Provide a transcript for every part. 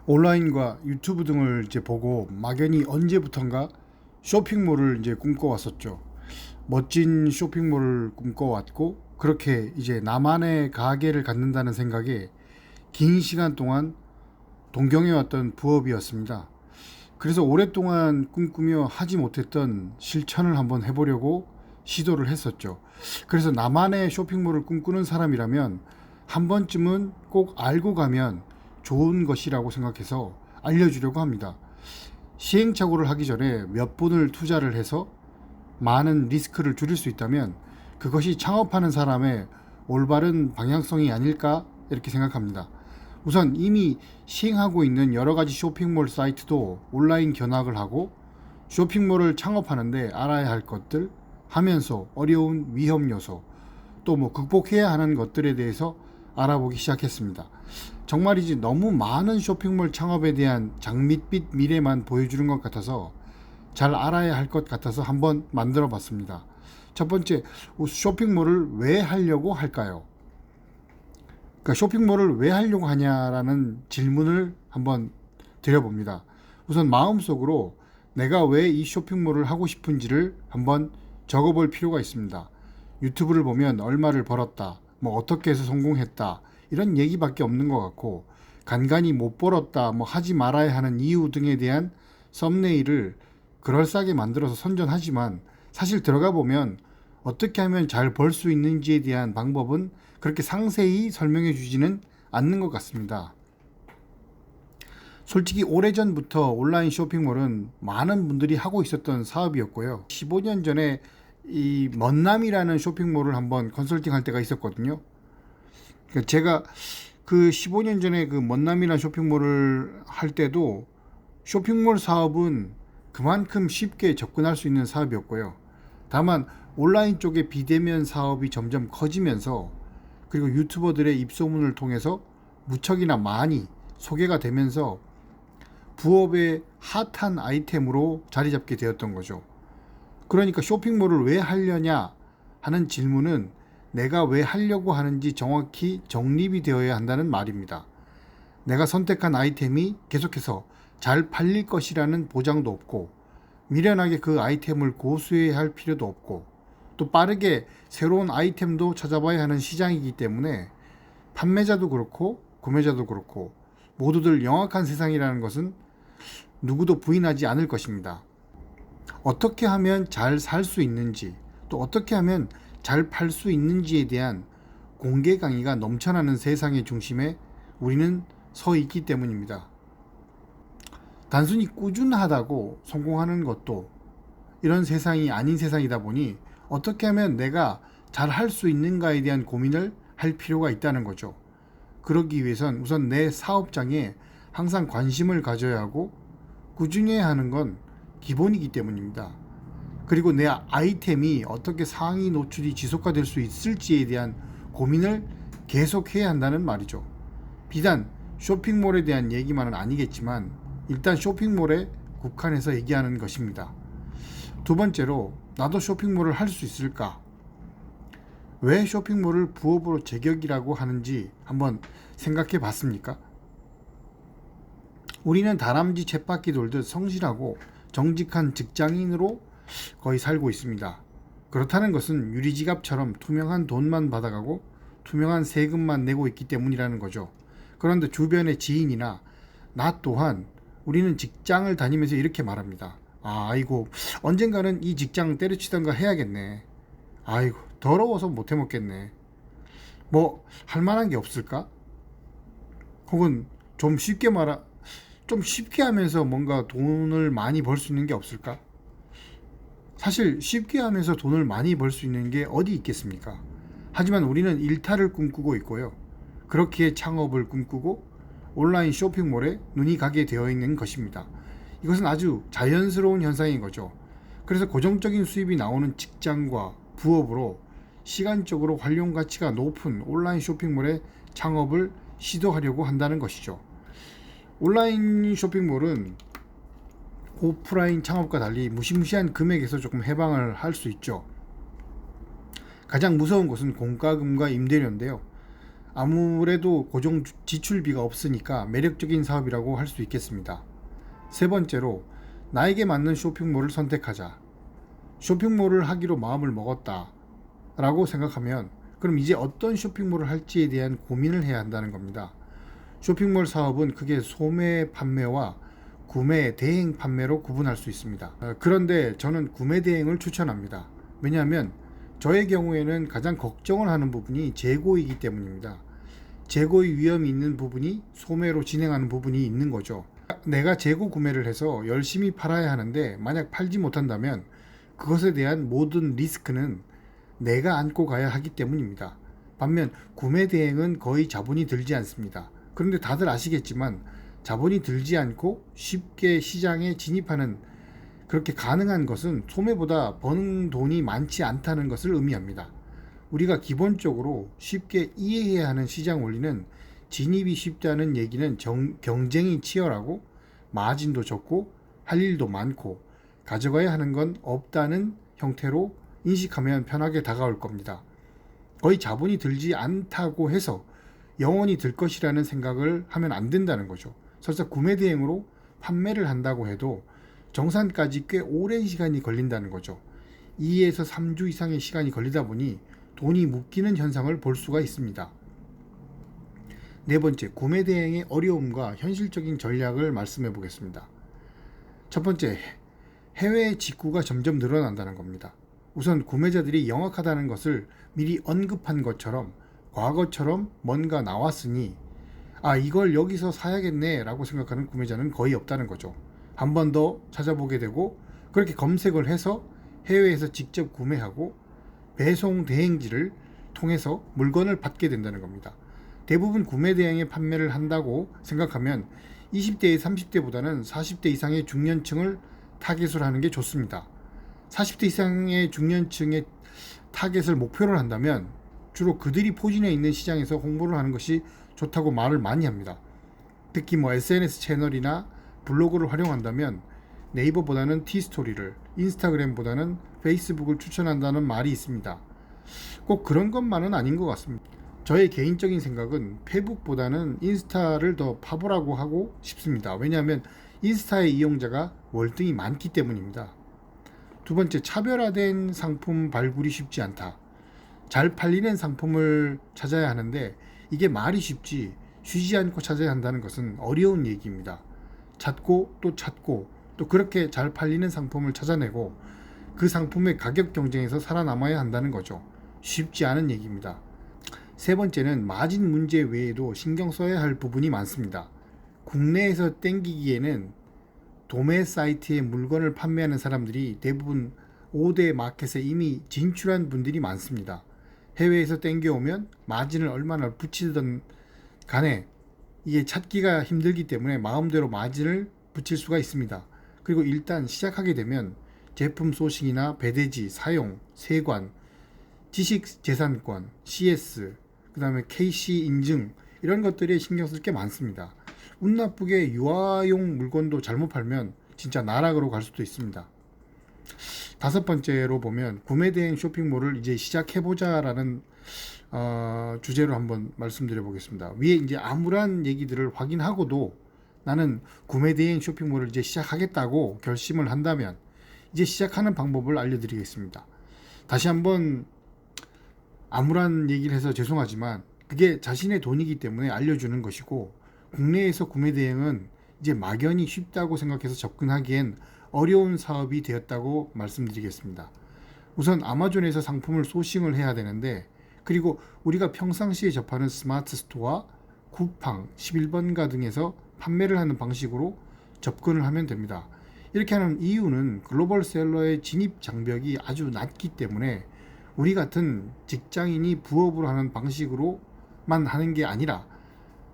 온라인과 유튜브 등을 이제 보고 막연히 언제부턴가 쇼핑몰을 이제 꿈꿔왔었죠. 멋진 쇼핑몰을 꿈꿔왔고 그렇게 이제 나만의 가게를 갖는다는 생각에 긴 시간 동안 동경해왔던 부업이었습니다. 그래서 오랫동안 꿈꾸며 하지 못했던 실천을 한번 해보려고 시도를 했었죠. 그래서 나만의 쇼핑몰을 꿈꾸는 사람이라면 한 번쯤은 꼭 알고 가면 좋은 것이라고 생각해서 알려주려고 합니다. 시행착오를 하기 전에 몇 분을 투자를 해서 많은 리스크를 줄일 수 있다면 그것이 창업하는 사람의 올바른 방향성이 아닐까 이렇게 생각합니다. 우선 이미 시행하고 있는 여러 가지 쇼핑몰 사이트도 온라인 견학을 하고 쇼핑몰을 창업하는데 알아야 할 것들 하면서 어려운 위험 요소 또 뭐 극복해야 하는 것들에 대해서 알아보기 시작했습니다. 정말이지 너무 많은 쇼핑몰 창업에 대한 장밋빛 미래만 보여주는 것 같아서 잘 알아야 할 것 같아서 한번 만들어 봤습니다. 첫 번째, 쇼핑몰을 왜 하려고 할까요? 그러니까 쇼핑몰을 왜 하려고 하냐라는 질문을 한번 드려봅니다. 우선 마음속으로 내가 왜 이 쇼핑몰을 하고 싶은지를 한번 적어볼 필요가 있습니다. 유튜브를 보면 얼마를 벌었다, 뭐 어떻게 해서 성공했다 이런 얘기밖에 없는 것 같고 간간히 못 벌었다, 뭐 하지 말아야 하는 이유 등에 대한 썸네일을 그럴싸하게 만들어서 선전하지만 사실 들어가 보면 어떻게 하면 잘 벌 수 있는지에 대한 방법은 그렇게 상세히 설명해 주지는 않는 것 같습니다. 솔직히 오래전부터 온라인 쇼핑몰은 많은 분들이 하고 있었던 사업이었고요. 15년 전에 이 먼남이라는 쇼핑몰을 한번 컨설팅 할 때가 있었거든요. 그러니까 제가 그 15년 전에 그 먼남이라는 쇼핑몰을 할 때도 쇼핑몰 사업은 그만큼 쉽게 접근할 수 있는 사업이었고요. 다만 온라인 쪽의 비대면 사업이 점점 커지면서 그리고 유튜버들의 입소문을 통해서 무척이나 많이 소개가 되면서 부업의 핫한 아이템으로 자리 잡게 되었던 거죠. 그러니까 쇼핑몰을 왜 하려냐 하는 질문은 내가 왜 하려고 하는지 정확히 정립이 되어야 한다는 말입니다. 내가 선택한 아이템이 계속해서 잘 팔릴 것이라는 보장도 없고 미련하게 그 아이템을 고수해야 할 필요도 없고 또 빠르게 새로운 아이템도 찾아봐야 하는 시장이기 때문에 판매자도 그렇고 구매자도 그렇고 모두들 영악한 세상이라는 것은 누구도 부인하지 않을 것입니다. 어떻게 하면 잘 살 수 있는지 또 어떻게 하면 잘 팔 수 있는지에 대한 공개 강의가 넘쳐나는 세상의 중심에 우리는 서 있기 때문입니다. 단순히 꾸준하다고 성공하는 것도 이런 세상이 아닌 세상이다 보니 어떻게 하면 내가 잘 할 수 있는가에 대한 고민을 할 필요가 있다는 거죠. 그러기 위해선 우선 내 사업장에 항상 관심을 가져야 하고 꾸준히 해야 하는 건 기본이기 때문입니다. 그리고 내 아이템이 어떻게 상위 노출이 지속화될 수 있을지에 대한 고민을 계속해야 한다는 말이죠. 비단 쇼핑몰에 대한 얘기만은 아니겠지만 일단 쇼핑몰에 국한해서 얘기하는 것입니다. 두 번째로 나도 쇼핑몰을 할 수 있을까? 왜 쇼핑몰을 부업으로 제격이라고 하는지 한번 생각해 봤습니까? 우리는 다람쥐 쳇바퀴 돌듯 성실하고 정직한 직장인으로 거의 살고 있습니다. 그렇다는 것은 유리지갑처럼 투명한 돈만 받아가고 투명한 세금만 내고 있기 때문이라는 거죠. 그런데 주변의 지인이나 나 또한 우리는 직장을 다니면서 이렇게 말합니다. 아이고 언젠가는 이 직장 때려치던가 해야겠네. 아이고 더러워서 못 해먹겠네. 뭐 할만한 게 없을까? 혹은 좀 쉽게 하면서 뭔가 돈을 많이 벌 수 있는 게 없을까? 사실 쉽게 하면서 돈을 많이 벌 수 있는 게 어디 있겠습니까? 하지만 우리는 일탈을 꿈꾸고 있고요. 그렇기에 창업을 꿈꾸고 온라인 쇼핑몰에 눈이 가게 되어 있는 것입니다. 이것은 아주 자연스러운 현상인 거죠. 그래서 고정적인 수입이 나오는 직장과 부업으로 시간적으로 활용 가치가 높은 온라인 쇼핑몰의 창업을 시도하려고 한다는 것이죠. 온라인 쇼핑몰은 오프라인 창업과 달리 무시무시한 금액에서 조금 해방을 할 수 있죠. 가장 무서운 것은 공과금과 임대료인데요. 아무래도 고정 지출비가 없으니까 매력적인 사업이라고 할 수 있겠습니다. 세 번째로, 나에게 맞는 쇼핑몰을 선택하자. 쇼핑몰을 하기로 마음을 먹었다 라고 생각하면 그럼 이제 어떤 쇼핑몰을 할지에 대한 고민을 해야 한다는 겁니다. 쇼핑몰 사업은 크게 소매 판매와 구매 대행 판매로 구분할 수 있습니다. 그런데 저는 구매 대행을 추천합니다. 왜냐하면 저의 경우에는 가장 걱정을 하는 부분이 재고이기 때문입니다. 재고의 위험이 있는 부분이 소매로 진행하는 부분이 있는 거죠. 내가 재고 구매를 해서 열심히 팔아야 하는데 만약 팔지 못한다면 그것에 대한 모든 리스크는 내가 안고 가야 하기 때문입니다. 반면 구매 대행은 거의 자본이 들지 않습니다. 그런데 다들 아시겠지만 자본이 들지 않고 쉽게 시장에 진입하는 그렇게 가능한 것은 소매보다 버는 돈이 많지 않다는 것을 의미합니다. 우리가 기본적으로 쉽게 이해해야 하는 시장 원리는 진입이 쉽다는 얘기는 경쟁이 치열하고 마진도 적고 할 일도 많고 가져가야 하는 건 없다는 형태로 인식하면 편하게 다가올 겁니다. 거의 자본이 들지 않다고 해서 영원히 들 것이라는 생각을 하면 안 된다는 거죠. 설사 구매 대행으로 판매를 한다고 해도 정산까지 꽤 오랜 시간이 걸린다는 거죠. 2에서 3주 이상의 시간이 걸리다 보니 돈이 묶이는 현상을 볼 수가 있습니다. 네 번째, 구매 대행의 어려움과 현실적인 전략을 말씀해 보겠습니다. 첫 번째, 해외 직구가 점점 늘어난다는 겁니다. 우선 구매자들이 영악하다는 것을 미리 언급한 것처럼 과거처럼 뭔가 나왔으니 이걸 여기서 사야겠네 라고 생각하는 구매자는 거의 없다는 거죠. 한 번 더 찾아보게 되고 그렇게 검색을 해서 해외에서 직접 구매하고 배송 대행지를 통해서 물건을 받게 된다는 겁니다. 대부분 구매 대행의 판매를 한다고 생각하면 20대, 30대보다는 40대 이상의 중년층을 타겟으로 하는 게 좋습니다. 40대 이상의 중년층의 타겟을 목표로 한다면 주로 그들이 포진해 있는 시장에서 홍보를 하는 것이 좋다고 말을 많이 합니다. 특히 SNS 채널이나 블로그를 활용한다면 네이버보다는 티스토리를, 인스타그램보다는 페이스북을 추천한다는 말이 있습니다. 꼭 그런 것만은 아닌 것 같습니다. 저의 개인적인 생각은 페북보다는 인스타를 더 파보라고 하고 싶습니다. 왜냐하면 인스타의 이용자가 월등히 많기 때문입니다. 두 번째, 차별화된 상품 발굴이 쉽지 않다. 잘 팔리는 상품을 찾아야 하는데 이게 말이 쉽지 쉬지 않고 찾아야 한다는 것은 어려운 얘기입니다. 찾고 또 찾고 또 그렇게 잘 팔리는 상품을 찾아내고 그 상품의 가격 경쟁에서 살아남아야 한다는 거죠. 쉽지 않은 얘기입니다. 세 번째는 마진 문제 외에도 신경 써야 할 부분이 많습니다. 국내에서 땡기기에는 도매 사이트에 물건을 판매하는 사람들이 대부분 5대 마켓에 이미 진출한 분들이 많습니다. 해외에서 땡겨오면 마진을 얼마나 붙이든 간에 이게 찾기가 힘들기 때문에 마음대로 마진을 붙일 수가 있습니다. 그리고 일단 시작하게 되면 제품 소싱이나 배대지, 사용, 세관, 지식재산권, CS, 그 다음에 KC 인증 이런 것들에 신경 쓸 게 많습니다. 운 나쁘게 유아용 물건도 잘못 팔면 진짜 나락으로 갈 수도 있습니다. 다섯 번째로 보면 구매 대행 쇼핑몰을 이제 시작해보자라는 주제로 한번 말씀드려 보겠습니다. 위에 이제 암울한 얘기들을 확인하고도 나는 구매 대행 쇼핑몰을 이제 시작하겠다고 결심을 한다면 이제 시작하는 방법을 알려드리겠습니다. 다시 한번 암울한 얘기를 해서 죄송하지만 그게 자신의 돈이기 때문에 알려주는 것이고 국내에서 구매 대행은 이제 막연히 쉽다고 생각해서 접근하기엔 어려운 사업이 되었다고 말씀드리겠습니다. 우선 아마존에서 상품을 소싱을 해야 되는데 그리고 우리가 평상시에 접하는 스마트 스토어, 쿠팡, 11번가 등에서 판매를 하는 방식으로 접근을 하면 됩니다. 이렇게 하는 이유는 글로벌 셀러의 진입 장벽이 아주 낮기 때문에 우리 같은 직장인이 부업으로 하는 방식으로만 하는 게 아니라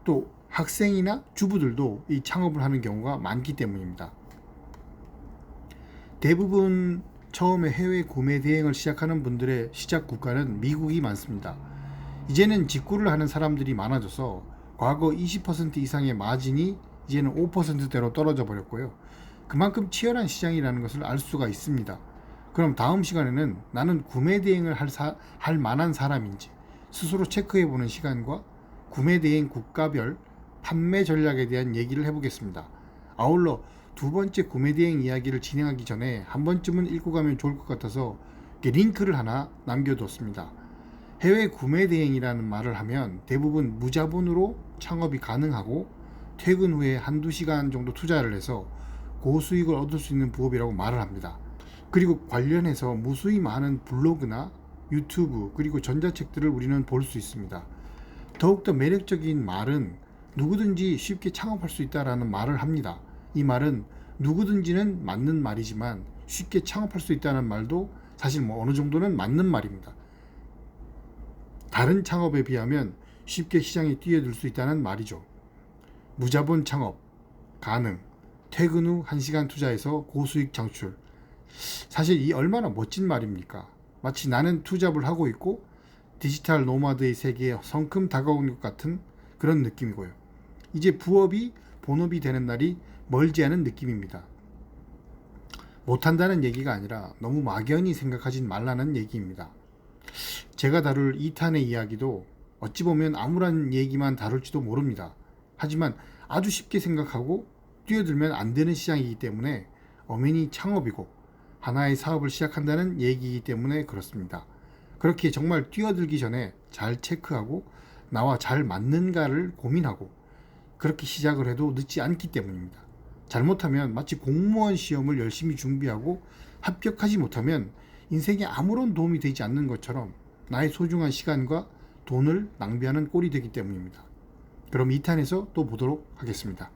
또 학생이나 주부들도 이 창업을 하는 경우가 많기 때문입니다. 대부분 처음에 해외 구매 대행을 시작하는 분들의 시작 국가는 미국이 많습니다. 이제는 직구를 하는 사람들이 많아져서 과거 20% 이상의 마진이 이제는 5%대로 떨어져 버렸고요. 그만큼 치열한 시장이라는 것을 알 수가 있습니다. 그럼 다음 시간에는 나는 구매 대행을 할 만한 사람인지 스스로 체크해보는 시간과 구매 대행 국가별 판매 전략에 대한 얘기를 해보겠습니다. 아울러 두 번째 구매 대행 이야기를 진행하기 전에 한 번쯤은 읽고 가면 좋을 것 같아서 링크를 하나 남겨뒀습니다. 해외 구매 대행이라는 말을 하면 대부분 무자본으로 창업이 가능하고 퇴근 후에 한두 시간 정도 투자를 해서 고수익을 얻을 수 있는 부업이라고 말을 합니다. 그리고 관련해서 무수히 많은 블로그나 유튜브 그리고 전자책들을 우리는 볼 수 있습니다. 더욱더 매력적인 말은 누구든지 쉽게 창업할 수 있다라는 말을 합니다. 이 말은 누구든지는 맞는 말이지만 쉽게 창업할 수 있다는 말도 사실 어느 정도는 맞는 말입니다. 다른 창업에 비하면 쉽게 시장에 뛰어들 수 있다는 말이죠. 무자본 창업 가능, 퇴근 후 1시간 투자해서 고수익 창출. 사실 이 얼마나 멋진 말입니까? 마치 나는 투잡을 하고 있고 디지털 노마드의 세계에 성큼 다가오는 것 같은 그런 느낌이고요. 이제 부업이 본업이 되는 날이 멀지 않은 느낌입니다. 못한다는 얘기가 아니라 너무 막연히 생각하지 말라는 얘기입니다. 제가 다룰 2탄의 이야기도 어찌 보면 아무런 얘기만 다룰지도 모릅니다. 하지만 아주 쉽게 생각하고 뛰어들면 안 되는 시장이기 때문에 엄연히 창업이고 하나의 사업을 시작한다는 얘기이기 때문에 그렇습니다. 그렇게 정말 뛰어들기 전에 잘 체크하고 나와 잘 맞는가를 고민하고 그렇게 시작을 해도 늦지 않기 때문입니다. 잘못하면 마치 공무원 시험을 열심히 준비하고 합격하지 못하면 인생에 아무런 도움이 되지 않는 것처럼 나의 소중한 시간과 돈을 낭비하는 꼴이 되기 때문입니다. 그럼 2탄에서 또 보도록 하겠습니다.